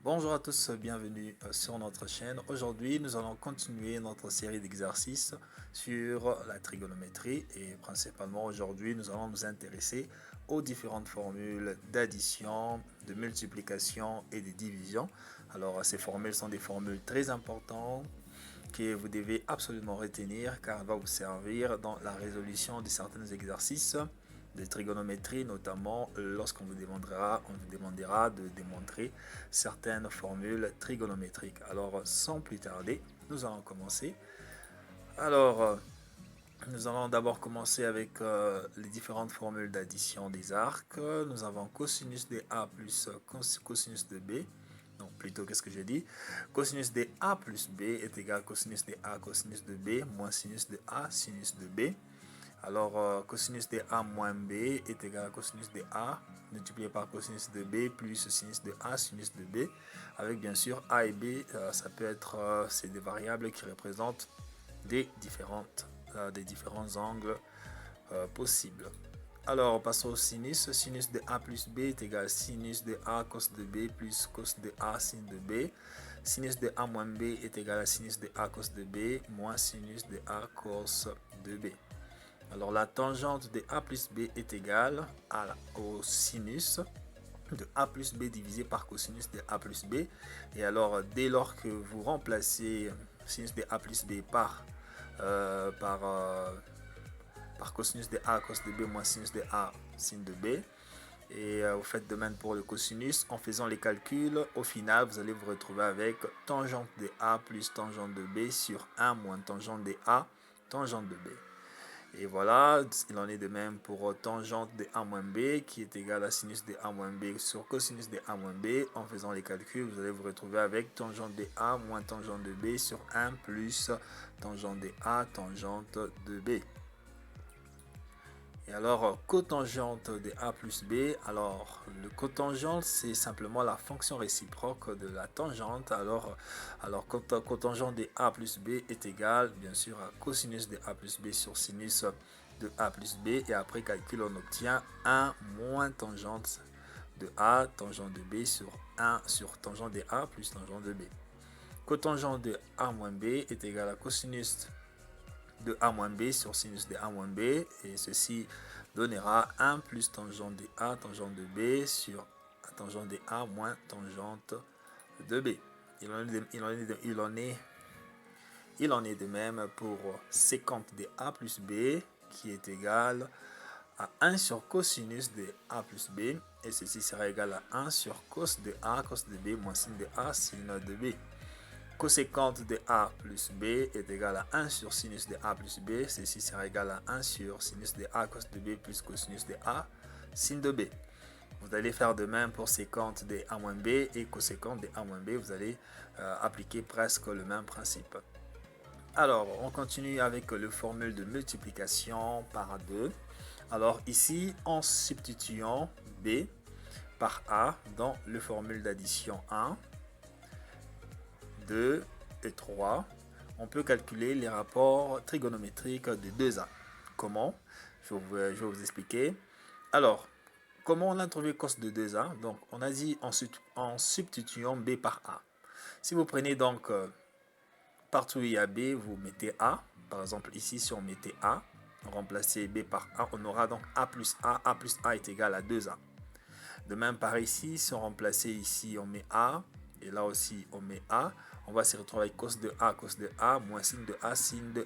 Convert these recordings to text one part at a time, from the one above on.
Bonjour à tous, bienvenue sur notre chaîne. Aujourd'hui, nous allons continuer notre série d'exercices sur la trigonométrie et principalement aujourd'hui, nous allons nous intéresser aux différentes formules d'addition, de multiplication et de division. Alors, ces formules sont des formules très importantes que vous devez absolument retenir car elles vont vous servir dans la résolution de certains exercices de trigonométrie, notamment lorsqu'on vous demandera de démontrer certaines formules trigonométriques. Alors, sans plus tarder, nous allons commencer. Alors, nous allons d'abord commencer avec les différentes formules d'addition des arcs. Nous avons cosinus de A plus cosinus de B. Donc, plutôt, qu'est-ce que j'ai dit? Cosinus de A plus B est égal à cosinus de A cosinus de B moins sinus de A sinus de B. Alors, cosinus de A moins B est égal à cosinus de A multiplié par cosinus de B plus sinus de A sinus de B. Avec bien sûr A et B, ça peut être, c'est des variables qui représentent des différents angles possibles. Alors, passons au sinus. Sinus de A plus B est égal à sinus de A cos de B plus cos de A sin de B. Sinus de A moins B est égal à sinus de A cos de B moins sinus de A cos de B. Alors, la tangente de A plus B est égale au sinus de A plus B divisé par cosinus de A plus B. Et alors, dès lors que vous remplacez sinus de A plus B par cosinus de A cos de B moins sinus de A sin de B, et vous faites de même pour le cosinus, en faisant les calculs, au final, vous allez vous retrouver avec tangente de A plus tangente de B sur 1 moins tangente de A, tangente de B. Et voilà, il en est de même pour tangente de A moins B qui est égal à sinus de A moins B sur cosinus de A moins B. En faisant les calculs, vous allez vous retrouver avec tangente de A moins tangente de B sur 1 plus tangente de A, tangente de B. Et alors, cotangente de A plus B, alors le cotangente, c'est simplement la fonction réciproque de la tangente. Alors cotangente de A plus B est égal, bien sûr, à cosinus de A plus B sur sinus de A plus B. Et après calcul, on obtient 1 moins tangente de A, tangente de B sur 1 sur tangente de A plus tangente de B. Cotangente de A moins B est égal à cosinus de A moins B sur sinus de A moins B, et ceci donnera 1 plus tangente de A, tangente de B sur tangente de A moins tangente de B. Il en est de même pour sécante de A plus B qui est égal à 1 sur cosinus de A plus B, et ceci sera égal à 1 sur cos de A, cos de B moins sin de A, sin de B. Coséquente de A plus B est égal à 1 sur sinus de A plus B. Ceci sera égal à 1 sur sinus de A cos de B plus cosinus de A sin de B. Vous allez faire de même pour séquente de A moins B et coséquente de A moins B. Vous allez appliquer presque le même principe. Alors, on continue avec le formule de multiplication par 2. Alors ici, en substituant B par A dans le formule d'addition 1, 2 et 3, on peut calculer les rapports trigonométriques de 2A. Comment? Je vais vous expliquer. Alors, comment on a trouvé cos de 2A? Donc, on a dit en substituant B par A. Si vous prenez donc partout où il y a B, vous mettez A. Par exemple, ici, si on mettait A, remplacer B par A, on aura donc A plus A est égal à 2A. De même, par ici, si on remplaçait ici, on met A, et là aussi, on met A, on va se retrouver avec cos de A, moins sin de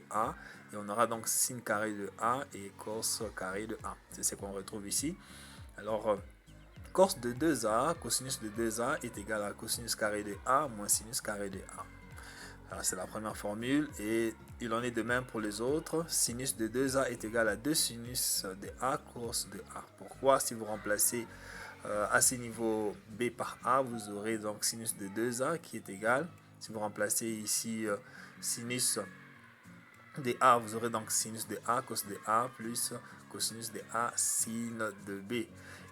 A, et on aura donc sin carré de A et cos carré de A. C'est ce qu'on retrouve ici. Alors, cos de 2A, cosinus de 2A est égal à cosinus carré de A moins sinus carré de A. C'est la première formule, et il en est de même pour les autres. Sinus de 2A est égal à 2 sinus de A cos de A. Pourquoi? Si vous remplacez à ce niveau B par A, vous aurez donc sinus de 2A qui est égal. Si vous remplacez ici sinus de A, vous aurez donc sinus de A cos de A plus cosinus de A sin de B.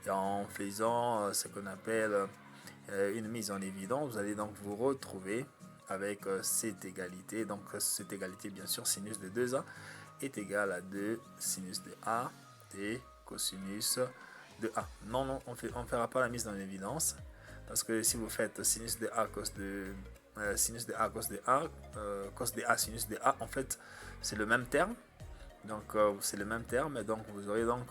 Et en faisant ce qu'on appelle une mise en évidence, vous allez donc vous retrouver avec cette égalité. Donc cette égalité, bien sûr, sinus de 2A est égal à 2 sinus de A et cosinus de A. Non, on ne fera pas la mise en évidence. Parce que si vous faites sinus de A cos de sinus de A cos de A, cos de A sinus de A, en fait c'est le même terme. Donc c'est le même terme, et donc vous aurez donc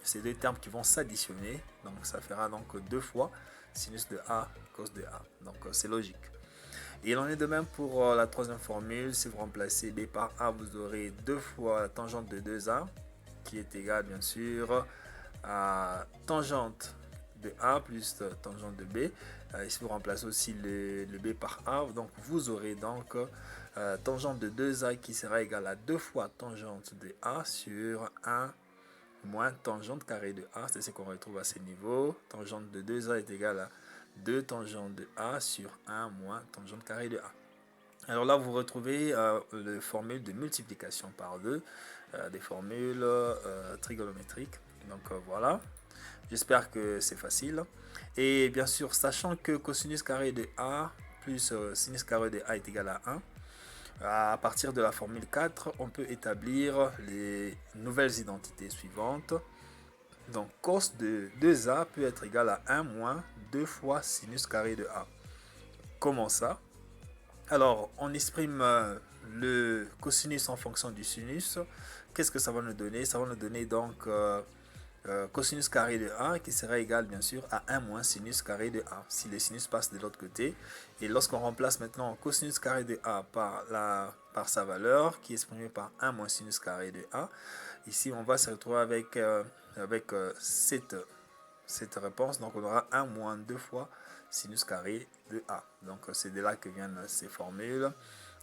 ces deux termes qui vont s'additionner. Donc ça fera donc deux fois sinus de A cos de A. Donc c'est logique. Et il en est de même pour la troisième formule. Si vous remplacez B par A, vous aurez deux fois la tangente de 2A qui est égale bien sûr à tangente de A plus tangente de B. Ici vous remplacez aussi le B par A, donc vous aurez donc tangente de 2A qui sera égale à 2 fois tangente de A sur 1 moins tangente carré de A. C'est ce qu'on retrouve à ce niveau. Tangente de 2A est égale à 2 tangente de A sur 1 moins tangente carré de A. Alors là, vous retrouvez les formules de multiplication par 2, des formules trigonométriques. Donc voilà, j'espère que c'est facile. Et bien sûr, sachant que cosinus carré de A plus sinus carré de A est égal à 1, à partir de la formule 4, on peut établir les nouvelles identités suivantes. Donc cos de 2A peut être égal à 1 moins 2 fois sinus carré de A. Comment ça? Alors, on exprime le cosinus en fonction du sinus. Qu'est-ce que ça va nous donner? Ça va nous donner donc cosinus carré de A qui sera égal bien sûr à 1 moins sinus carré de A si le sinus passe de l'autre côté. Et lorsqu'on remplace maintenant cosinus carré de A par sa valeur qui est exprimée par 1 moins sinus carré de A, ici on va se retrouver avec cette réponse. Donc on aura 1 moins 2 fois sinus carré de A. Donc c'est de là que viennent ces formules.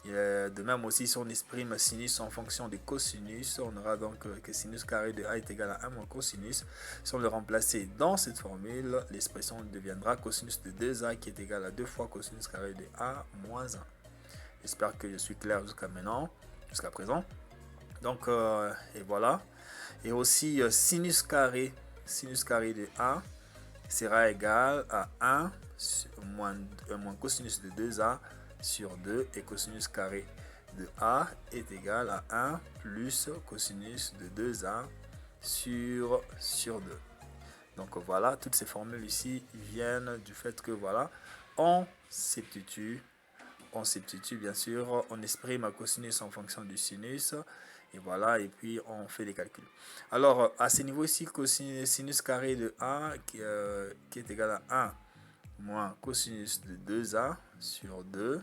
Et de même aussi, si on exprime sinus en fonction des cosinus, on aura donc que sinus carré de A est égal à 1 moins cosinus. Si on le remplace dans cette formule, l'expression deviendra cosinus de 2A qui est égal à 2 fois cosinus carré de A moins 1. J'espère que je suis clair jusqu'à maintenant, jusqu'à présent. Donc, et voilà. Et aussi, sinus carré de A sera égal à 1 moins cosinus de 2A sur 2 et cosinus carré de A est égal à 1 plus cosinus de 2A sur 2. Donc voilà, toutes ces formules ici viennent du fait que voilà, on substitue bien sûr, on exprime un cosinus en fonction du sinus. Et voilà, et puis on fait les calculs. Alors, à ce niveau ici, sinus carré de A qui est égal à 1 moins cosinus de 2A sur 2.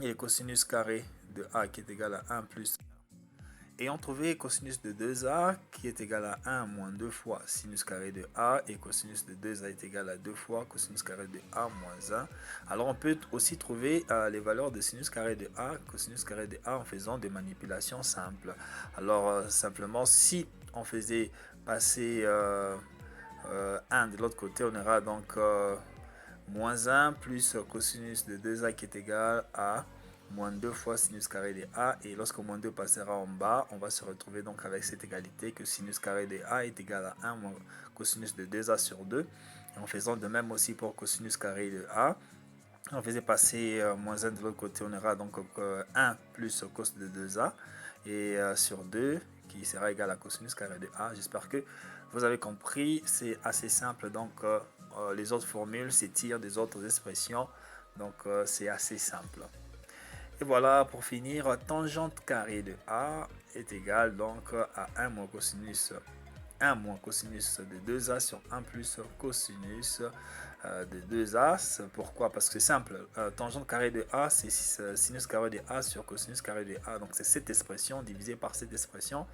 Et cosinus carré de A qui est égal à 1 plus. Et on trouvait cosinus de 2A qui est égal à 1 moins 2 fois sinus carré de A. Et cosinus de 2A est égal à 2 fois cosinus carré de A moins 1. Alors on peut aussi trouver les valeurs de sinus carré de A, cosinus carré de A en faisant des manipulations simples. Alors simplement si on faisait passer 1 de l'autre côté, on aura donc moins 1 plus cosinus de 2A qui est égal à moins 2 fois sinus carré de A. Et lorsque moins 2 passera en bas, on va se retrouver donc avec cette égalité que sinus carré de A est égal à 1 moins cosinus de 2A sur 2. Et en faisant de même aussi pour cosinus carré de A, on faisait passer moins 1 de l'autre côté, on aura donc 1 plus cos de 2A et sur 2 qui sera égal à cosinus carré de A. J'espère que vous avez compris, c'est assez simple. Donc les autres formules s'étirent des autres expressions, donc c'est assez simple. Et voilà, pour finir, tangente carrée de A est égale donc à 1 moins cosinus de 2A sur 1 plus cosinus de 2A. Pourquoi? Parce que c'est simple. Tangente carrée de A, c'est sinus carré de A sur cosinus carré de A. Donc c'est cette expression divisée par cette expression.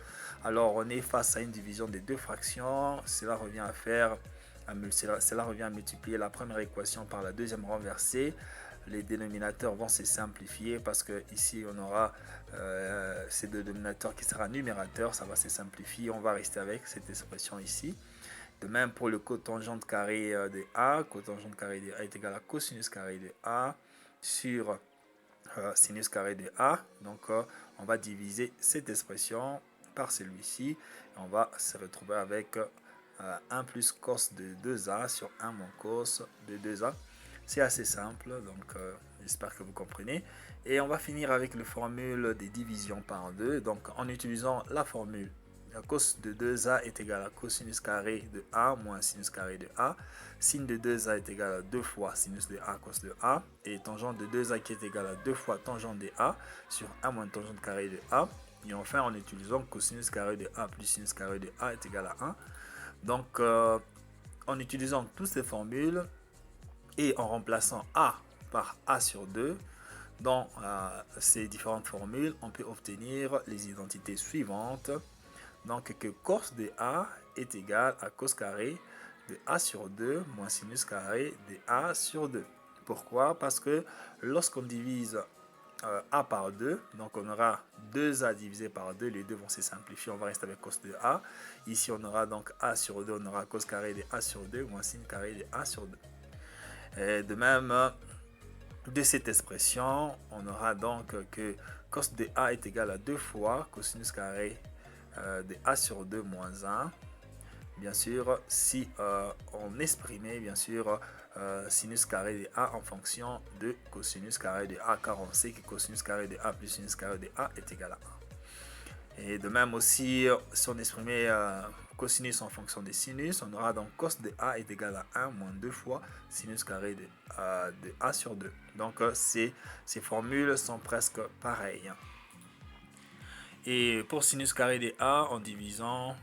Alors on est face à une division des deux fractions. Cela revient à multiplier la première équation par la deuxième renversée. Les dénominateurs vont se simplifier parce que ici on aura ces deux dénominateurs qui sera numérateur, ça va se simplifier, on va rester avec cette expression ici. De même pour le cotangente carré de A, cotangente carré de A est égal à cosinus carré de A sur sinus carré de A. Donc on va diviser cette expression par celui-ci. On va se retrouver avec 1 plus cos de 2A sur 1 moins cos de 2A. C'est assez simple, donc j'espère que vous comprenez. Et on va finir avec la formule des divisions par 2. Donc en utilisant la formule cos de 2a est égal à cosinus carré de a moins sinus carré de a. Sin de 2a est égal à 2 fois sinus de a cos de a. Et tangente de 2a qui est égal à 2 fois tangente de a sur a moins tangente carré de a. Et enfin, en utilisant cosinus carré de a plus sinus carré de a est égal à 1. Donc, en utilisant toutes ces formules et en remplaçant a par a sur 2, dans ces différentes formules, on peut obtenir les identités suivantes. Donc, que cos de a est égal à cos carré de a sur 2 moins sinus carré de a sur 2. Pourquoi? Parce que lorsqu'on divise a par 2, donc on aura 2a divisé par 2, les deux vont se simplifier, on va rester avec cos de a. Ici, on aura donc a sur 2, on aura cos carré de a sur 2 moins sin carré de a sur 2. Et de même, de cette expression, on aura donc que cos de a est égal à 2 fois cosinus carré de a sur 2 moins 1. Bien sûr, si on exprimait bien sûr sinus carré de a en fonction de cosinus carré de a, car on sait que cosinus carré de a plus sinus carré de a est égal à 1. Et de même aussi, si on exprimait cosinus en fonction des sinus, on aura donc cos de a est égal à 1 moins 2 fois sinus carré de a sur 2. Donc ces formules sont presque pareilles. Et pour sinus carré de a, en divisant,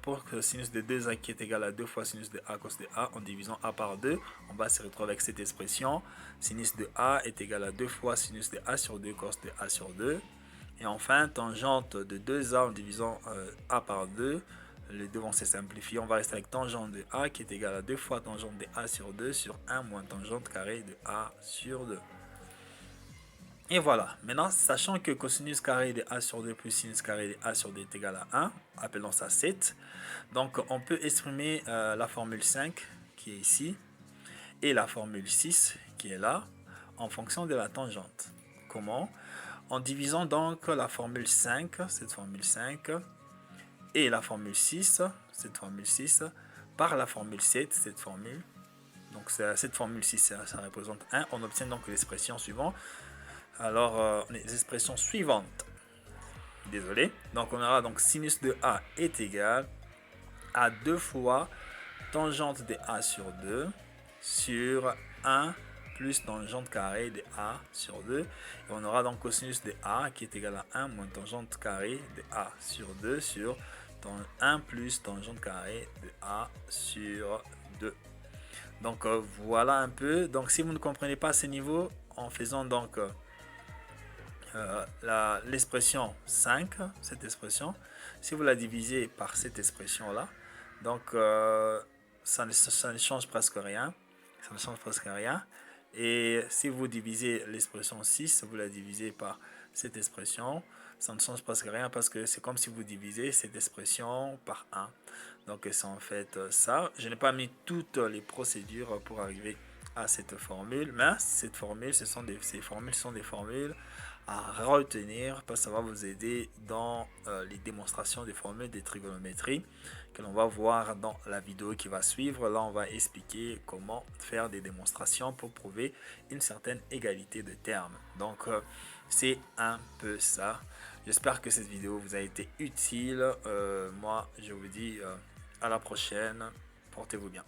pour que sinus de 2a qui est égal à 2 fois sinus de a cos de a, en divisant a par 2, on va se retrouver avec cette expression. Sinus de a est égal à 2 fois sinus de a sur 2 cos de a sur 2. Et enfin, tangente de 2a en divisant a par 2, les deux vont se simplifier. On va rester avec tangente de a qui est égal à 2 fois tangente de a sur 2 sur 1 moins tangente carré de a sur 2. Et voilà, maintenant, sachant que cosinus carré de a sur 2 plus sinus carré de a sur 2 est égal à 1, appelons ça 7. Donc, on peut exprimer la formule 5 qui est ici et la formule 6 qui est là en fonction de la tangente. Comment? En divisant donc la formule 5, cette formule 5, et la formule 6, cette formule 6, par la formule 7, cette formule. Donc, cette formule 6, ça représente 1. On obtient donc l'expression suivante. Alors, les expressions suivantes. Désolé. Donc, on aura donc sinus de a est égal à 2 fois tangente de a sur 2 sur 1 plus tangente carré de a sur 2. Et on aura donc cosinus de a qui est égal à 1 moins tangente carré de a sur 2 sur 1 plus tangente carré de a sur 2. Donc, voilà un peu. Donc, si vous ne comprenez pas ce niveau, en faisant donc l'expression 5, cette expression, si vous la divisez par cette expression là, donc ça ne change presque rien, ça ne change presque rien. Et si vous divisez l'expression 6, vous la divisez par cette expression, ça ne change presque rien parce que c'est comme si vous divisez cette expression par 1. Donc c'est en fait ça. Je n'ai pas mis toutes les procédures pour arriver à cette formule, mais cette formule, ces formules sont des formules à retenir parce que ça va vous aider dans les démonstrations des formules de trigonométrie que l'on va voir dans la vidéo qui va suivre. Là, on va expliquer comment faire des démonstrations pour prouver une certaine égalité de termes. Donc, c'est un peu ça. J'espère que cette vidéo vous a été utile. Moi, je vous dis à la prochaine. Portez-vous bien.